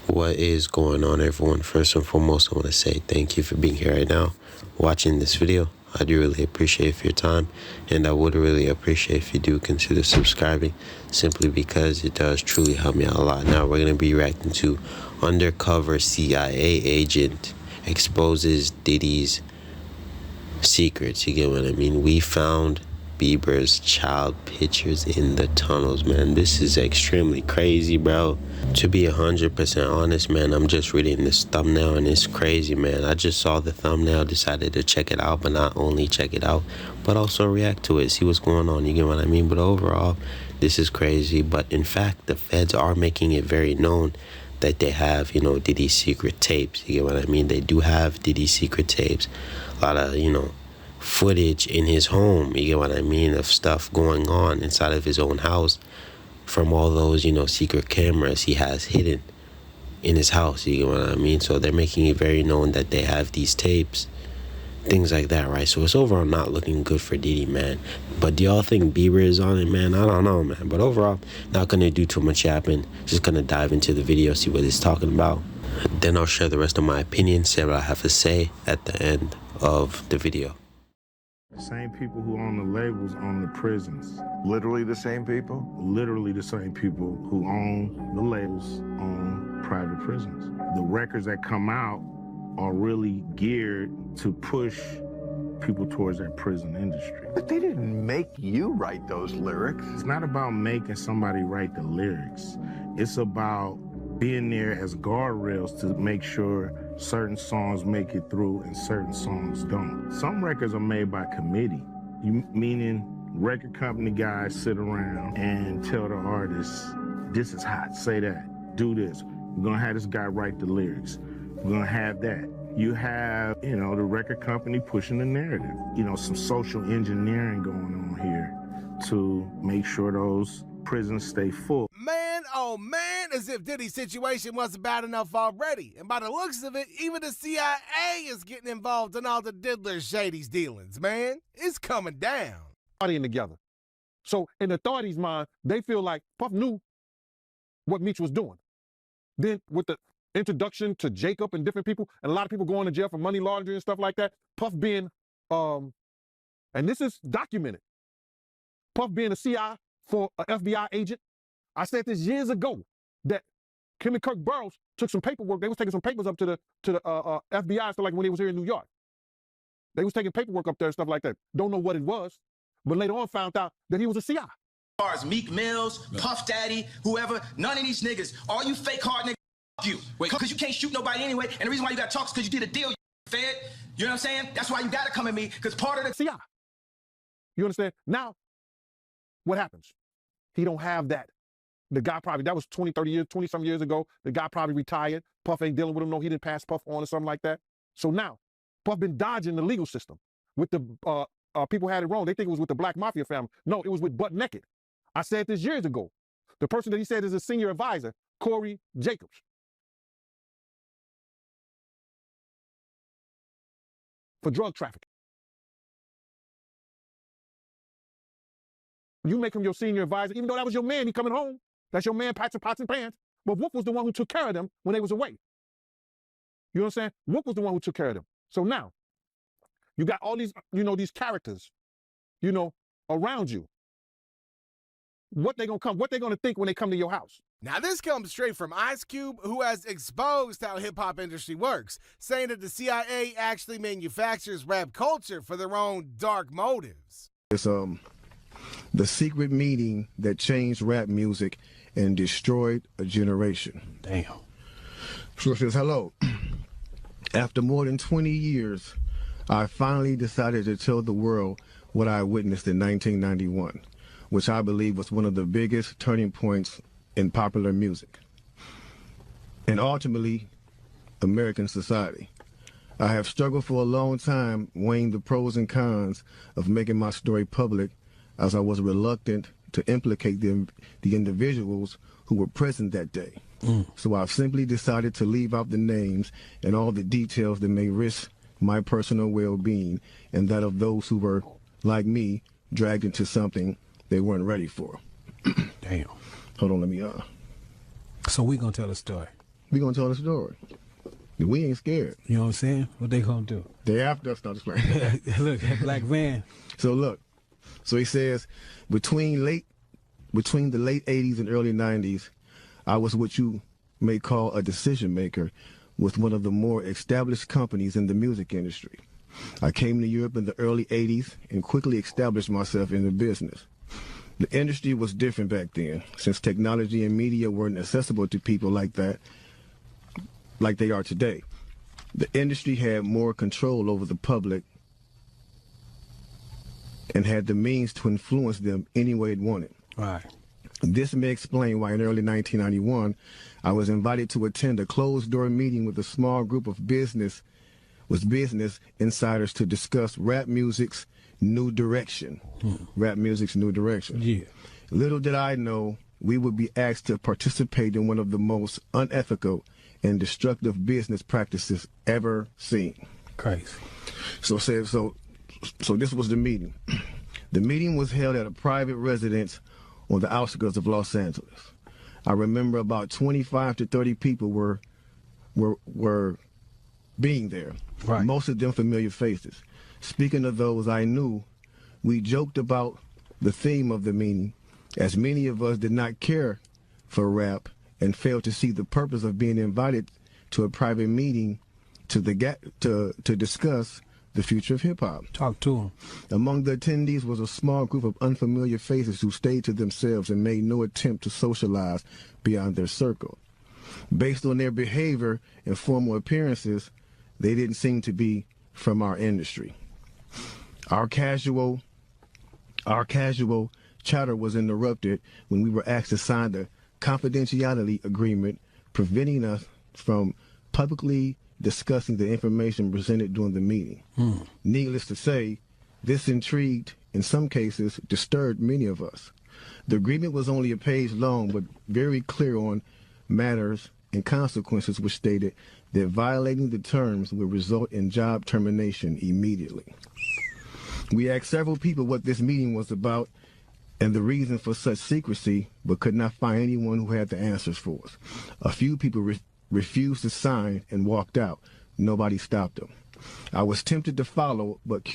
What is going on, everyone? First and foremost, I want to say thank you for being here right now, watching this video. I do really appreciate for your time, and I would really appreciate if you do consider subscribing, simply because it does truly help me out a lot. Now, we're going to be reacting to Undercover CIA Agent Exposes Diddy's Secrets. You get what I mean? We found Bieber's child pictures in the tunnels, man. This is extremely crazy, bro. To be 100% honest, man, I'm just reading this thumbnail and it's crazy, man. I just saw the thumbnail, decided to check it out, but not only check it out, but also react to it, see what's going on. You get what I mean? But overall, this is crazy. But in fact, the feds are making it very known that they have, Diddy's secret tapes. You get what I mean? They do have Diddy's secret tapes. A lot of, footage in his home, you get what I mean, of stuff going on inside of his own house from all those, secret cameras he has hidden in his house, you get what I mean? So they're making it very known that they have these tapes, things like that, right? So it's overall not looking good for Diddy, man. But do y'all think Bieber is on it, man? I don't know, man. But overall, not gonna do too much yapping. Just gonna dive into the video, see what it's talking about. Then I'll share the rest of my opinion, say what I have to say at the end of the video. The same people who own the labels own the prisons. Literally the same people? Literally the same people who own the labels own private prisons. The records that come out are really geared to push people towards that prison industry. But they didn't make you write those lyrics. It's not about making somebody write the lyrics. It's about being there as guardrails to make sure certain songs make it through and certain songs don't. Some records are made by committee, meaning record company guys sit around and tell the artists, this is hot, say that, do this. We're gonna have this guy write the lyrics. We're gonna have that. You have, the record company pushing the narrative. Some social engineering going on here to make sure those prisons stay full. Man, oh man, as if Diddy's situation wasn't bad enough already. And by the looks of it, even the C.I.A. is getting involved in all the diddler shady's dealings, man. It's coming down. Partying together. So in the authorities' mind, they feel like Puff knew what Meech was doing. Then with the introduction to Jacob and different people, and a lot of people going to jail for money laundering and stuff like that, Puff being, and this is documented, Puff being a C.I. for an FBI agent. I said this years ago that Kim and Kirk Burrows took some paperwork. They was taking some papers up to the FBI, so like when they was here in New York. They was taking paperwork up there and stuff like that. Don't know what it was, but later on found out that he was a CI. As far as Meek Mills, Puff Daddy, whoever, none of these niggas, all you fake hard niggas, you. Because you can't shoot nobody anyway, and the reason why you got talks is because you did a deal, you fed. You know what I'm saying? That's why you got to come at me, because part of the CI. You understand? Now, what happens? He don't have that. The guy probably, that was 20, 30 years, 20 some years ago. The guy probably retired. Puff ain't dealing with him. No, he didn't pass Puff on or something like that. So now, Puff been dodging the legal system. With the, people had it wrong. They think it was with the Black Mafia family. No, it was with Butt Naked. I said this years ago. The person that he said is a senior advisor, Corey Jacobs. For drug trafficking. You make him your senior advisor, even though that was your man, he coming home. That's your man, pots and pans. But Wolf was the one who took care of them when they was away. You know what I'm saying? Wolf was the one who took care of them. So now, you got all these, these characters, around you. What they gonna think when they come to your house? Now this comes straight from Ice Cube, who has exposed how hip-hop industry works, saying that the CIA actually manufactures rap culture for their own dark motives. It's the secret meeting that changed rap music and destroyed a generation. Damn. So it says, hello. After more than 20 years, I finally decided to tell the world what I witnessed in 1991, which I believe was one of the biggest turning points in popular music and ultimately American society. I have struggled for a long time weighing the pros and cons of making my story public, as I was reluctant to implicate the individuals who were present that day. So I've simply decided to leave out the names and all the details that may risk my personal well-being and that of those who were, like me, dragged into something they weren't ready for. Damn. Hold on, let me So we gonna tell a story. We gonna tell the story. We ain't scared. You know what I'm saying? What they gonna do? They after us, not just playing. Look, that black van. So look, so he says, between the late 80s and early 90s, I was what you may call a decision maker with one of the more established companies in the music industry. I came to Europe in the early 80s and quickly established myself in the business. The industry was different back then, since technology and media weren't accessible to people like that, like they are today. The industry had more control over the public and had the means to influence them any way it wanted. Right. This may explain why in early 1991, I was invited to attend a closed-door meeting with a small group of business insiders to discuss rap music's new direction. Rap music's new direction. Yeah. Little did I know we would be asked to participate in one of the most unethical and destructive business practices ever seen. Crazy. So this was the meeting. The meeting was held at a private residence on the outskirts of Los Angeles. I remember about 25 to 30 people were being there. Right. Most of them familiar faces. Speaking of those I knew, we joked about the theme of the meeting, as many of us did not care for rap and failed to see the purpose of being invited to a private meeting to discuss the future of hip-hop. Talk to him. Among the attendees was a small group of unfamiliar faces who stayed to themselves and made no attempt to socialize beyond their circle. Based on their behavior and formal appearances, they didn't seem to be from our industry. Our casual chatter was interrupted when we were asked to sign the confidentiality agreement, preventing us from publicly discussing the information presented during the meeting. Needless to say, this intrigued, in some cases, disturbed many of us. The agreement was only a page long, but very clear on matters and consequences, which stated that violating the terms would result in job termination immediately. We asked several people what this meeting was about and the reason for such secrecy, but could not find anyone who had the answers for us. A few people refused to sign and walked out. Nobody stopped them. I was tempted to follow, but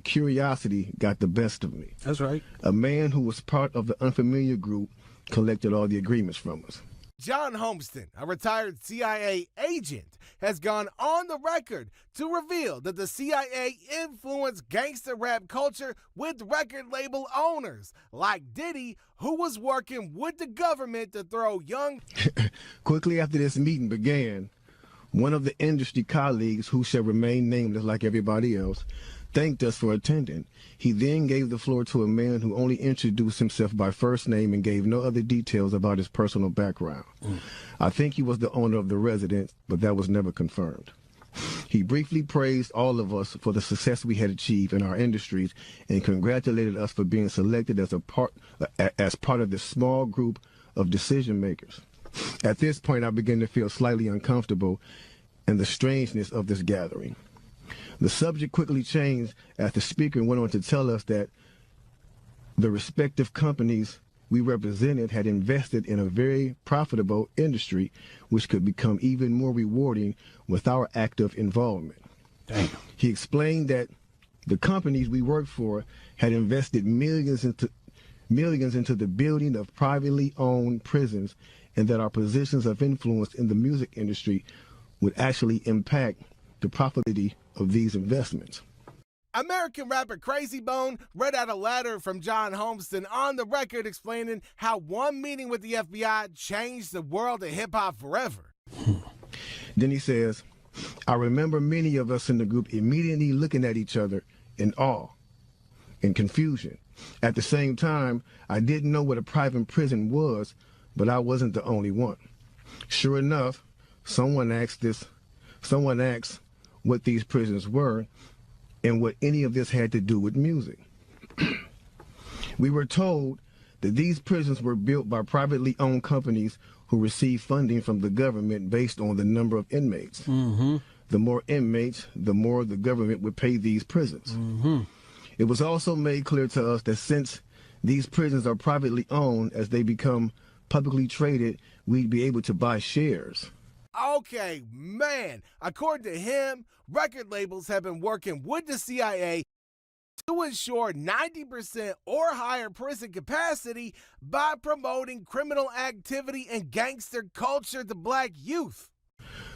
curiosity got the best of me. That's right. A man who was part of the unfamiliar group collected all the agreements from us. John Homeston, a retired CIA agent, has gone on the record to reveal that the CIA influenced gangster rap culture with record label owners like Diddy, who was working with the government to throw young... Quickly after this meeting began, one of the industry colleagues, who shall remain nameless like everybody else, thanked us for attending. He then gave the floor to a man who only introduced himself by first name and gave no other details about his personal background. I think he was the owner of the residence, but that was never confirmed. He briefly praised all of us for the success we had achieved in our industries and congratulated us for being selected as part of this small group of decision makers. At this point, I began to feel slightly uncomfortable and the strangeness of this gathering. The subject quickly changed as the speaker went on to tell us that the respective companies we represented had invested in a very profitable industry, which could become even more rewarding with our active involvement. Damn. He explained that the companies we worked for had invested millions into the building of privately owned prisons, and that our positions of influence in the music industry would actually impact the profitability of these investments. American rapper Crazy Bone read out a letter from John Homeston on the record explaining how one meeting with the FBI changed the world of hip-hop forever. Then he says, I remember many of us in the group immediately looking at each other in awe and confusion. At the same time, I didn't know what a private prison was, but I wasn't the only one. Sure enough, someone asked what these prisons were and what any of this had to do with music. We were told that these prisons were built by privately owned companies who received funding from the government based on the number of inmates. The more inmates, the more the government would pay these prisons. It was also made clear to us that since these prisons are privately owned, as they become publicly traded, we'd be able to buy shares Okay, man. According to him, record labels have been working with the CIA to ensure 90% or higher prison capacity by promoting criminal activity and gangster culture to black youth.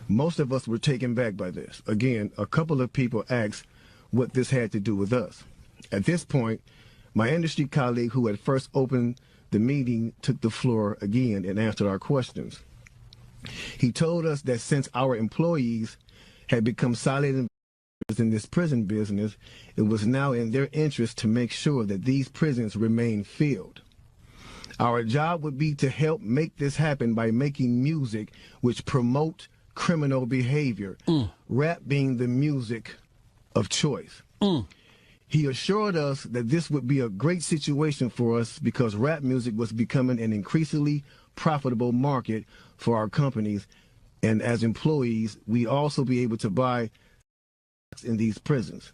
Most of us were taken back by this. Again, a couple of people asked what this had to do with us. At this point, my industry colleague who had first opened the meeting took the floor again and answered our questions. He told us that since our employees had become silent in this prison business, it was now in their interest to make sure that these prisons remain filled. Our job would be to help make this happen by making music which promote criminal behavior, rap being the music of choice. He assured us that this would be a great situation for us because rap music was becoming an increasingly profitable market for our companies, and as employees, we also be able to buy in these prisons.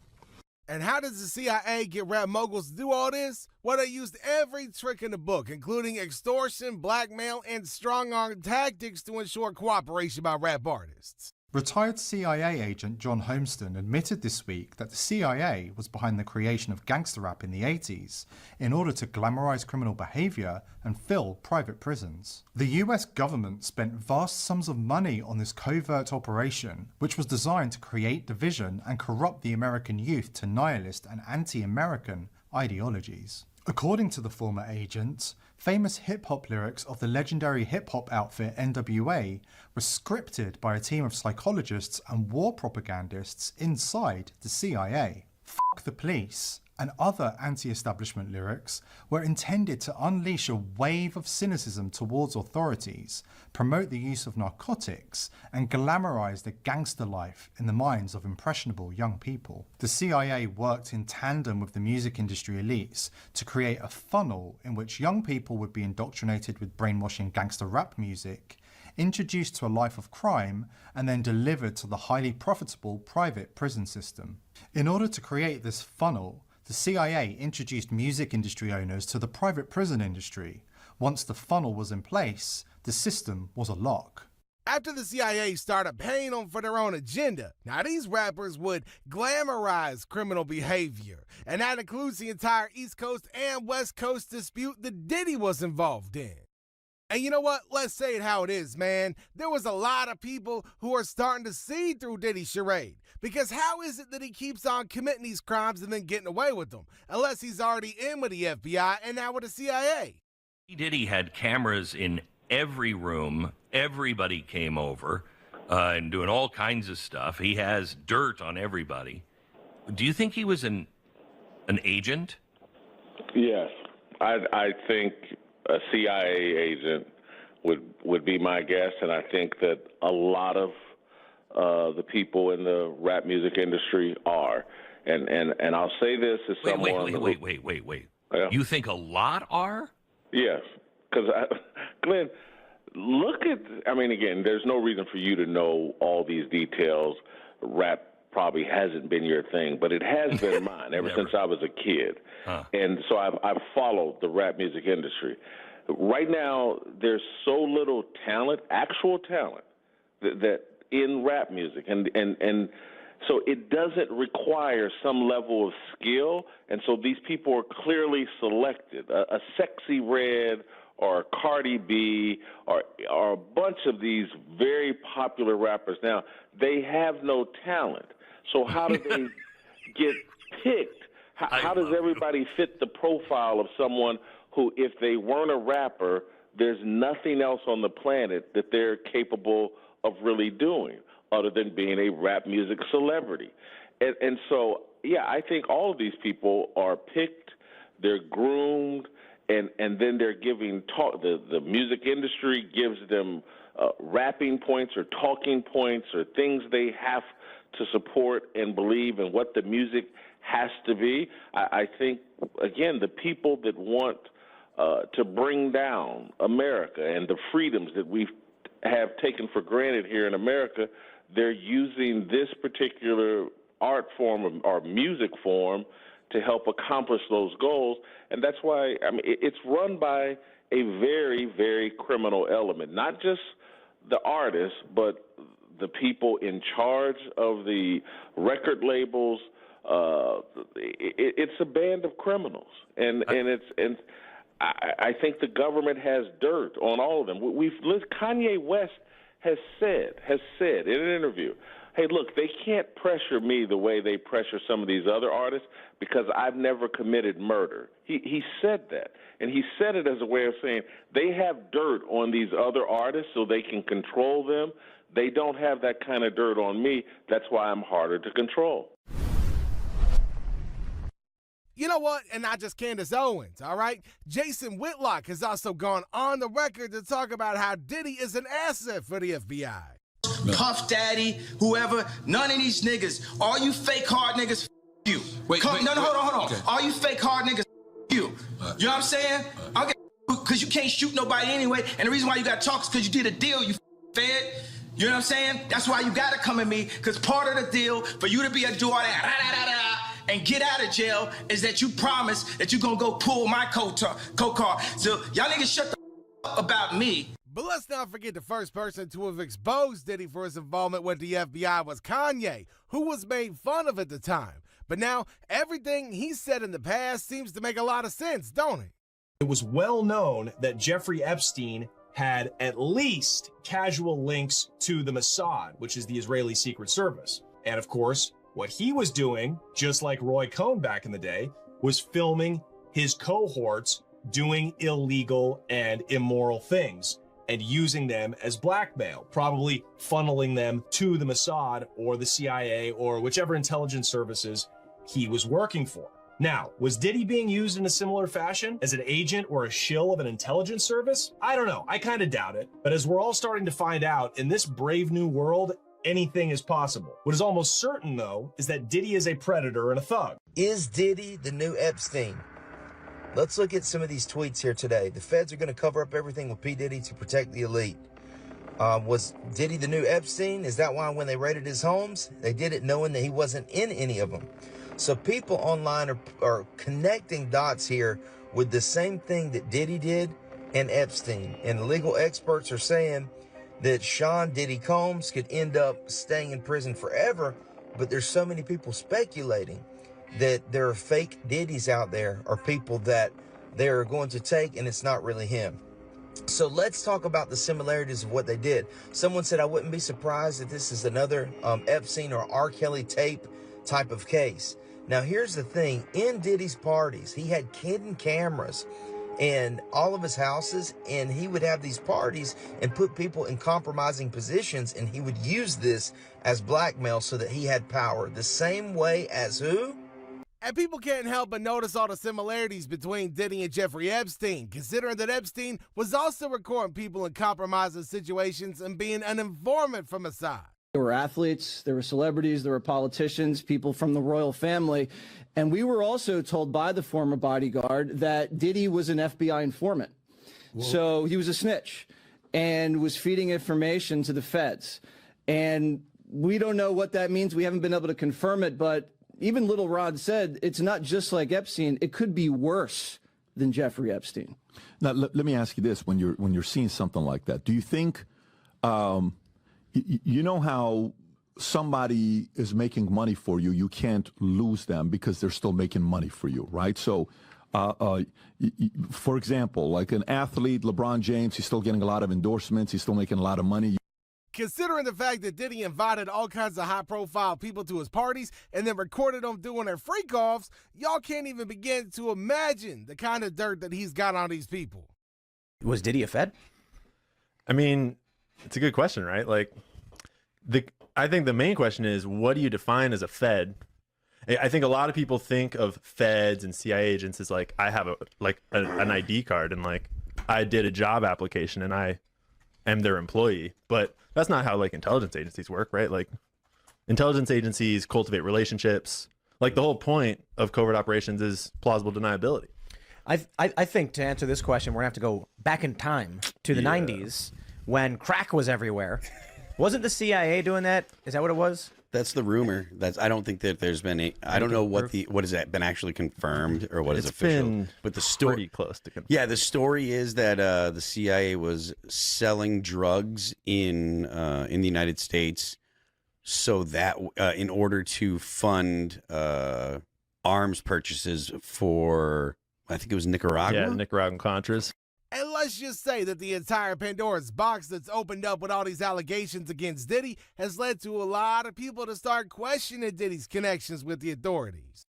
And how does the CIA get rap moguls to do all this? Well, they used every trick in the book, including extortion, blackmail, and strong-arm tactics to ensure cooperation by rap artists. Retired CIA agent John Homeston admitted this week that the CIA was behind the creation of gangster rap in the 80s in order to glamorize criminal behavior and fill private prisons. The US government spent vast sums of money on this covert operation, which was designed to create division and corrupt the American youth to nihilist and anti-American ideologies. According to the former agent, famous hip-hop lyrics of the legendary hip-hop outfit NWA were scripted by a team of psychologists and war propagandists inside the CIA. Fuck the police and other anti-establishment lyrics were intended to unleash a wave of cynicism towards authorities, promote the use of narcotics, and glamorize the gangster life in the minds of impressionable young people. The CIA worked in tandem with the music industry elites to create a funnel in which young people would be indoctrinated with brainwashing gangster rap music, introduced to a life of crime, and then delivered to the highly profitable private prison system. In order to create this funnel, the CIA introduced music industry owners to the private prison industry. Once the funnel was in place, the system was a lock. After the CIA started paying them for their own agenda, now these rappers would glamorize criminal behavior, and that includes the entire East Coast and West Coast dispute that Diddy was involved in. And you know what? Let's say it how it is, man. There was a lot of people who are starting to see through Diddy's charade. Because how is it that he keeps on committing these crimes and then getting away with them? Unless he's already in with the FBI and now with the CIA. Diddy had cameras in every room. Everybody came over and doing all kinds of stuff. He has dirt on everybody. Do you think he was an agent? Yes. I think a CIA agent would be my guess, and I think that a lot of the people in the rap music industry are. And I'll say this as someone... Wait. Yeah. You think a lot are? Yes. Because, Glenn, look at... I mean, again, there's no reason for you to know all these details. Rap probably hasn't been your thing, but it has been mine ever since I was a kid. Huh. And so I've followed the rap music industry. Right now, there's so little talent, actual talent, that in rap music. And so it doesn't require some level of skill. And so these people are clearly selected. A Sexy Red or Cardi B or a bunch of these very popular rappers. Now, they have no talent. So how do they get picked? How does everybody fit the profile of someone who, if they weren't a rapper, there's nothing else on the planet that they're capable of really doing other than being a rap music celebrity? And so, yeah, I think all of these people are picked, they're groomed, and then they're giving talk. The music industry gives them rapping points or talking points or things they have to support and believe in what the music has to be. I think, again, the people that want to bring down America and the freedoms that we have taken for granted here in America, they're using this particular art form or music form to help accomplish those goals. And that's why, I mean, it's run by a very, very criminal element, not just the artists, but the people in charge of the record labels. It's a band of criminals, and I think the government has dirt on all of them. Kanye West has said in an interview, hey, look, they can't pressure me the way they pressure some of these other artists because I've never committed murder. He said that, and he said it as a way of saying they have dirt on these other artists so they can control them. They don't have that kind of dirt on me. That's why I'm harder to control. You know what? And not just Candace Owens, all right? Jason Whitlock has also gone on the record to talk about how Diddy is an asset for the FBI. Puff Daddy, whoever, none of these niggas, all you fake hard niggas, you. Hold on. Okay. All you fake hard niggas, you. You know what I'm saying? Because you can't shoot nobody anyway, and the reason why you got talks is because you did a deal, you fed. You know what I'm saying? That's why you got to come at me, because part of the deal for you to be a do all that, and get out of jail is that you promise that you're going to go pull my co-car. So y'all niggas shut the up about me. But let's not forget the first person to have exposed Diddy for his involvement with the FBI was Kanye, who was made fun of at the time. But now, everything he said in the past seems to make a lot of sense, don't it? It was well known that Jeffrey Epstein had at least casual links to the Mossad, which is the Israeli Secret Service. And of course, what he was doing, just like Roy Cohn back in the day, was filming his cohorts doing illegal and immoral things and using them as blackmail, probably funneling them to the Mossad or the CIA or whichever intelligence services he was working for. Now, was Diddy being used in a similar fashion as an agent or a shill of an intelligence service? I don't know. I kind of doubt it. But as we're all starting to find out, in this brave new world, anything is possible. What is almost certain, though, is that Diddy is a predator and a thug. Is Diddy the new Epstein? Let's look at some of these tweets here today. The feds are going to cover up everything with P. Diddy to protect the elite. Was Diddy the new Epstein? Is that why when they raided his homes, they did it knowing that he wasn't in any of them? So people online are connecting dots here with the same thing that Diddy did and Epstein. And legal experts are saying that Sean Diddy Combs could end up staying in prison forever, but there's so many people speculating that there are fake Diddys out there or people that they're going to take and it's not really him. So let's talk about the similarities of what they did. Someone said, I wouldn't be surprised if this is another Epstein or R. Kelly tape type of case. Now, here's the thing. In Diddy's parties, he had hidden cameras in all of his houses, and he would have these parties and put people in compromising positions, and he would use this as blackmail so that he had power. The same way as who? And people can't help but notice all the similarities between Diddy and Jeffrey Epstein, considering that Epstein was also recording people in compromising situations and being an informant for Mossad. There were athletes, there were celebrities, there were politicians, people from the royal family. And we were also told by the former bodyguard that Diddy was an FBI informant. Whoa. So he was a snitch and was feeding information to the feds. And we don't know what that means. We haven't been able to confirm it. But even Little Rod said it's not just like Epstein. It could be worse than Jeffrey Epstein. Now, let me ask you this. When you're seeing something like that, do you think... you know how somebody is making money for you, you can't lose them because they're still making money for you, right? So, for example, like an athlete, LeBron James, he's still getting a lot of endorsements, he's still making a lot of money. Considering the fact that Diddy invited all kinds of high-profile people to his parties and then recorded them doing their freak-offs, y'all can't even begin to imagine the kind of dirt that he's got on these people. Was Diddy a Fed? I mean... It's a good question, right? Like, I think the main question is, what do you define as a Fed? I think a lot of people think of Feds and CIA agents as like, I have an ID card and like I did a job application and I am their employee. But that's not how like intelligence agencies work, right? Like intelligence agencies cultivate relationships. Like the whole point of covert operations is plausible deniability. I think to answer this question, we're gonna have to go back in time to the 90s. When crack was everywhere. Wasn't the CIA doing that? Is that what it was? That's the rumor. I don't think that there's been I don't know what has that been actually confirmed or what is official. Been but the story pretty close to confirmed. Yeah, the story is that the CIA was selling drugs in the United States, so that in order to fund arms purchases for, I think it was Nicaragua. Yeah, Nicaraguan Contras. And let's just say that the entire Pandora's box that's opened up with all these allegations against Diddy has led to a lot of people to start questioning Diddy's connections with the authorities.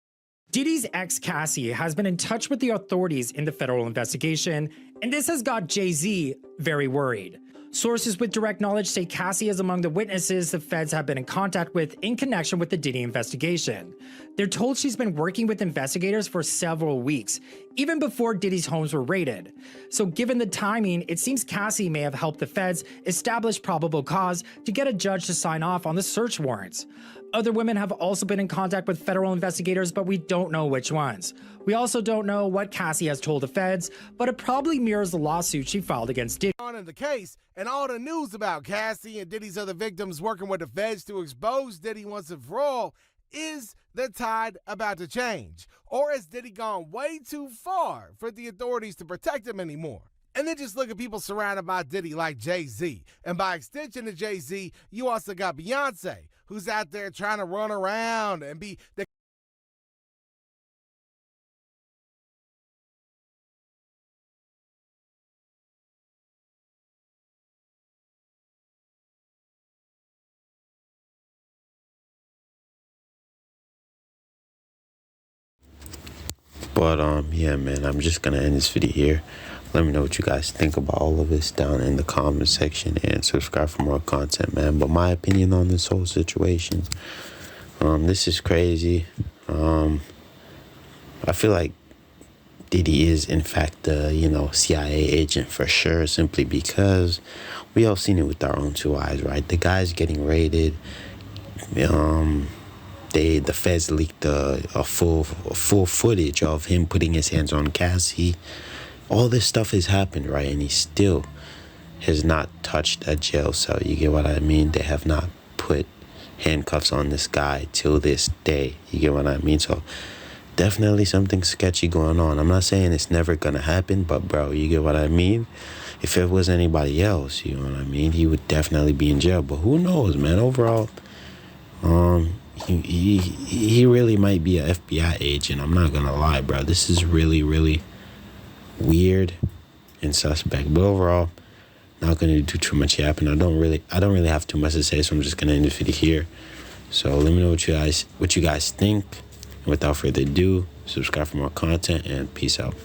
Diddy's ex Cassie has been in touch with the authorities in the federal investigation, and this has got Jay-Z very worried. Sources with direct knowledge say Cassie is among the witnesses the feds have been in contact with in connection with the Diddy investigation. They're told she's been working with investigators for several weeks, even before Diddy's homes were raided. So given the timing, it seems Cassie may have helped the feds establish probable cause to get a judge to sign off on the search warrants. Other women have also been in contact with federal investigators, but we don't know which ones. We also don't know what Cassie has told the feds, but it probably mirrors the lawsuit she filed against Diddy. On in the case, and all the news about Cassie and Diddy's other victims working with the feds to expose Diddy once and for all, is the tide about to change? Or has Diddy gone way too far for the authorities to protect him anymore? And then just look at people surrounded by Diddy like Jay-Z. And by extension to Jay-Z, you also got Beyonce, who's out there trying to run around and be the But yeah, man, I'm just gonna end this video here. Let me know what you guys think about all of this down in the comment section, and subscribe for more content, man. But my opinion on this whole situation, this is crazy. I feel like Diddy is in fact the CIA agent for sure, simply because we all seen it with our own two eyes, right? The guy's getting raided. The feds leaked a full footage of him putting his hands on Cassie. All this stuff has happened, right? And he still has not touched a jail cell. You get what I mean? They have not put handcuffs on this guy till this day. You get what I mean? So definitely something sketchy going on. I'm not saying it's never gonna happen, but bro, you get what I mean? If it was anybody else, you know what I mean, he would definitely be in jail. But who knows, man? Overall, he really might be an FBI agent. I'm not gonna lie, bro. This is really, really weird and suspect. But overall, not gonna do too much yapping. I don't really have too much to say, so I'm just gonna end this video here. So let me know what you guys think. And without further ado, subscribe for more content, and peace out.